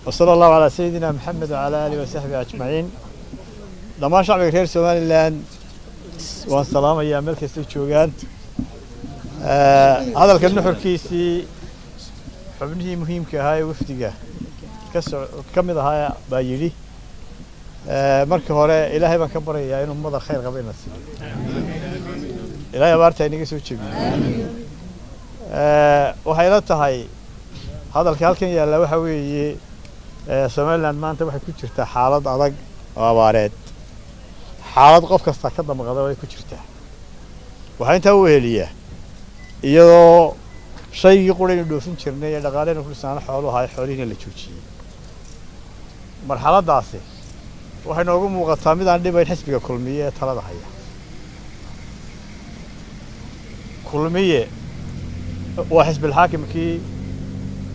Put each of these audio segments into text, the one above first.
وصلى الله على سيدنا محمد وعلى آله وصحبه أجمعين. لما شعب غير سومالي لان والسلام يا ملك السجوجان. هذا الكلام حركيسي حبني مهم كهاي وفتجة كم إذا هاي بايلي مركب هراء إلهي ما كبر يا إنه مضى خير قبل نفسه إلهي بارتي نيجي سوتشي وحيلته هاي هذا الكلام يا لو حوي سومالي ما أنت واحد كتير حالات عضق وبارد حالات قف كستكده مقدار كتير وحين توهليه iyadoo shay qureen dhoofin jirnay ee dhaqaaleena ku dhisana xoolaha ay xoolihiina la joojiyay marxaladaasi waxay noogu muuqataa mid aan dhibayn xisbiga kulmiye ee talada haya kulmiye waa xisbi xaakimkii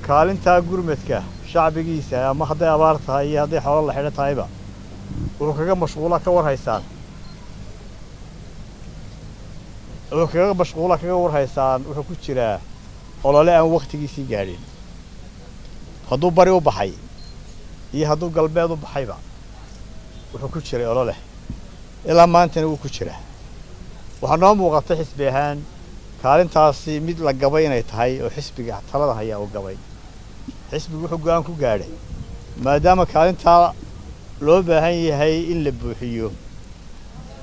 kaalinta gurmadka shacbigiisa ama haday abaar tahay iyo haday xoolo la xidhan tahayba wuxuu kaga mashquula ka war haystaan وكذا مشغولة كذا ورهيسان وحكوا شراء ولا لا أن وقت يجي قاعدين هذو بريو بحي هذو قلبي هذو بحي بقى وحكوا شراء ولا لا إلا ما أنت نقول كشراء وحنام وقت حسبيهان كارين تاسي مثل الجبين يتهاي وحسبي ثلاثة هي أو جبين حسبي وحكوا عنكوا قاعدين ما دام كارين تا لو بهاي هي إلا بوحيو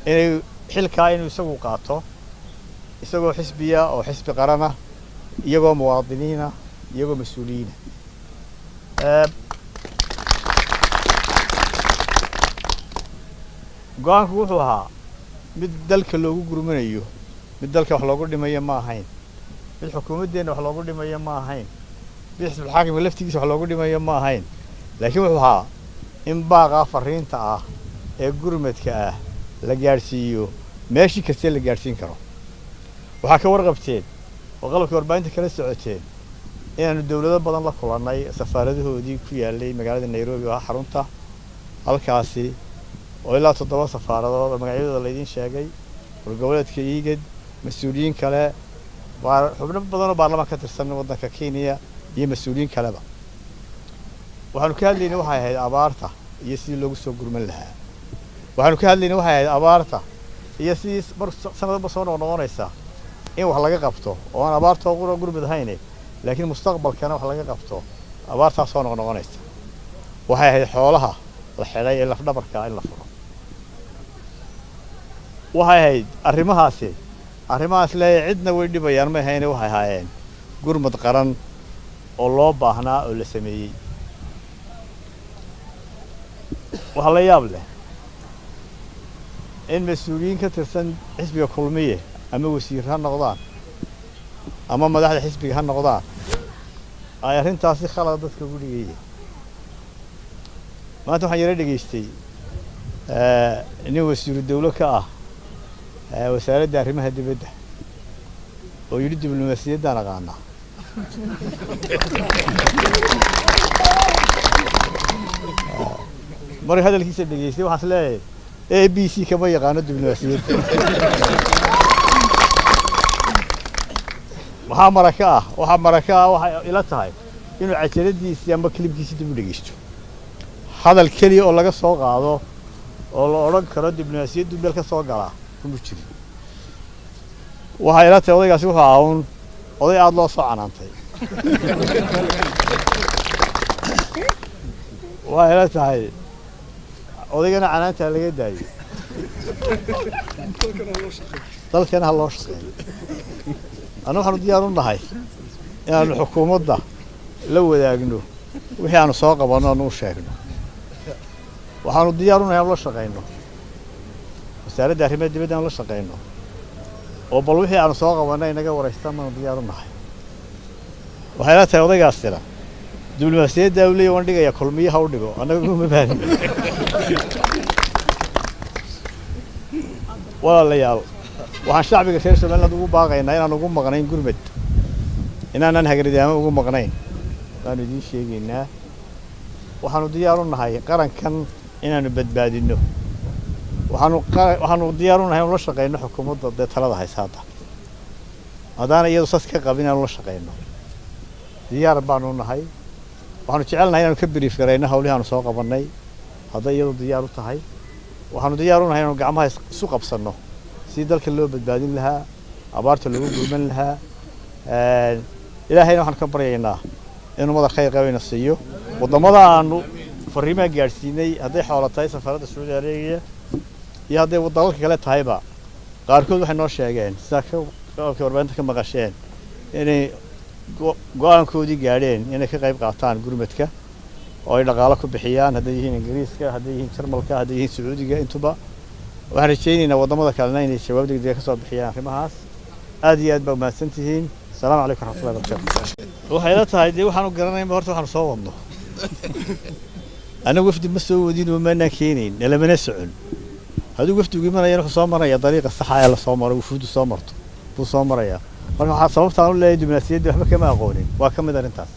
إنه حل كائن يسوي قاطه isagoo xisbiya oo xisbi qarana iyagoo muwaadiniina iyagoo mas'uuliyiin go'aanku wuxuu ahaa mid dalka loogu gurmanayo mid dalka wax loogu dhimayo ma ahayn mid xukuumadeena wax loogu dhimayo ma ahayn mid xisbi xaakimka laftigiisa wax loogu dhimayo ma ahayn laakiin wuxuu ahaa in baaqa fariinta ah ee gurmadka ah la gaarsiiyo meeshii kasta la gaarsiin karo waxaa ka warqabteen oo qalabka warbaahinta kala socoteen inaanu dawlado badan la kulannay safaaradahoodii ku yaalay magaalada Nairobi oo xarunta halkaasi oo ilaa 7 safaaradood oo magacyadooda la idin sheegay goboleedka Igad mas'uuliyiin kale xubno badan oo baarlamaanka ka tirsan waddanka Kenya iyo mas'uuliyiin kaleba waxaanu ka hadlaynay waxay ahayd abaarta iyo sidii loogu soo gurman lahaa waxaanu ka hadlaynay waxay ahayd abaarta iyo sidii sanadba soo noqonaysa in wax laga qabto oo aan abaarta ugu gurmad ahayn laakiin mustaqbalkana wax laga qabto abaarta soo noqonaysa waxay ahayd xoolaha la xidhay ee laf dhabarka in la furo waxay ahayd arrimahaas leeyahay cidna way dhibayaan ma ahayn waxay ahaayeen gurmad qaran oo loo baahnaa oo la sameeyay waxa la yaab leh in mas'uuliyiin ka tirsan xisbiga kulmiye ama wasiir ha noqdaan ama madaxda xisbiga ha noqdaan ay arrintaasi khalad dadka ugu dhigayeen maanta waxaan yara dhageystay nin wasiiru dawlo ka ah wasaaradda arrimaha dibadda oo yidhi diblomaasiyadda aqaana markii hadalkiisa dhageystay waxaan leeyahay ABC kama yaqaano diblomaasiyadda waxaa maraka ah waxay ila tahay inuu cajaladiisii ama klibkiisii dib u dhageysto hadal kaliya oo laga soo qaado oo la oran karo diblomaasiyaddu meel ka soo gala kuma jiro waxay ila tahay odaygaasi wuxuu ahaa oday aad loo soo canaantay waxay ila tahay odaygana canaanta laga daayo dalkana ha loo shaqeeyo أنا waxaan diyaar u nahay inaanu xukuumadda la wadaagno wixii aanu soo qabanno oo sheegno waxaanu diyaar u nahay la shaqeyno wasaaradda arrimaha dibadda aan la shaqeyno oo bal wixii aanu soo qabanay inaga wareystaan ma diyaar u nahay waxay la tahay odaygaasina diblomaasiyadda uu leeyahay dhigaya kulmiyaha u dhigo anagu ma baahin walaalayaal waxaan shacbiga reer Soomaaliland ugu baaqaynaa inaan ugu maqnayn gurmad inaanan hagardaamo ugu maqnayn waan idin sheegaynaa waxaanu diyaar u nahay qarankan inaanu badbaadino waxaanu diyaar u nahay in la shaqeyno xukuumadda talada haysaada hadaan iyadu sas ka qabin aan la shaqeyno diyaar baanu nahay waxaanu jecelnahay inaanu ka brief garayno hawlihii aanu soo qabanay hadday iyadu diyaar u tahay waxaanu diyaar u nahay inaanu gacmaha isu qabsanno si dalka loo badbaadin lahaa abaarta loogu gurman lahaa ilaahayna waxaanu ka baryaynaa inuu madar khayr qabayna siiyo wadamada aanu fariimaha gaadhsiinay hadday xoolo tahay safaarada Sacuudi Arabiya iyo hadday wadamada kale tahayba qaarkood waxay noo sheegeen sida ka warbaahinta ka maqasheen inay go'aankoodii gaadheen inay ka qayb qaataan gurmadka oo ay dhaqaale ku bixiyaan hadday yihiin Ingiriiska hadday yihiin Jarmalka hadday yihiin Sacuudiga intuba waxaan rajaynaynaa wadamada kalena inay jawaab degdeg ka soo bixiyaan arrimahaas aad iyo aad baa mahadsantihiin السلام عليكم ورحمة الله وبركاته. وحيلا تهاي دي وحنا قررنا بهرت وحنا صوّبنا. أنا وفد مسؤولين وما ناكينين لما نسعون. هذا وفد وجمنا يروح صامرة يا طريق الصحة يلا صامرة وفود صامرته. بو صامرة يا. أنا حصلت على ولا يدي من السيد وحنا كما قولين وكم دار انتاس.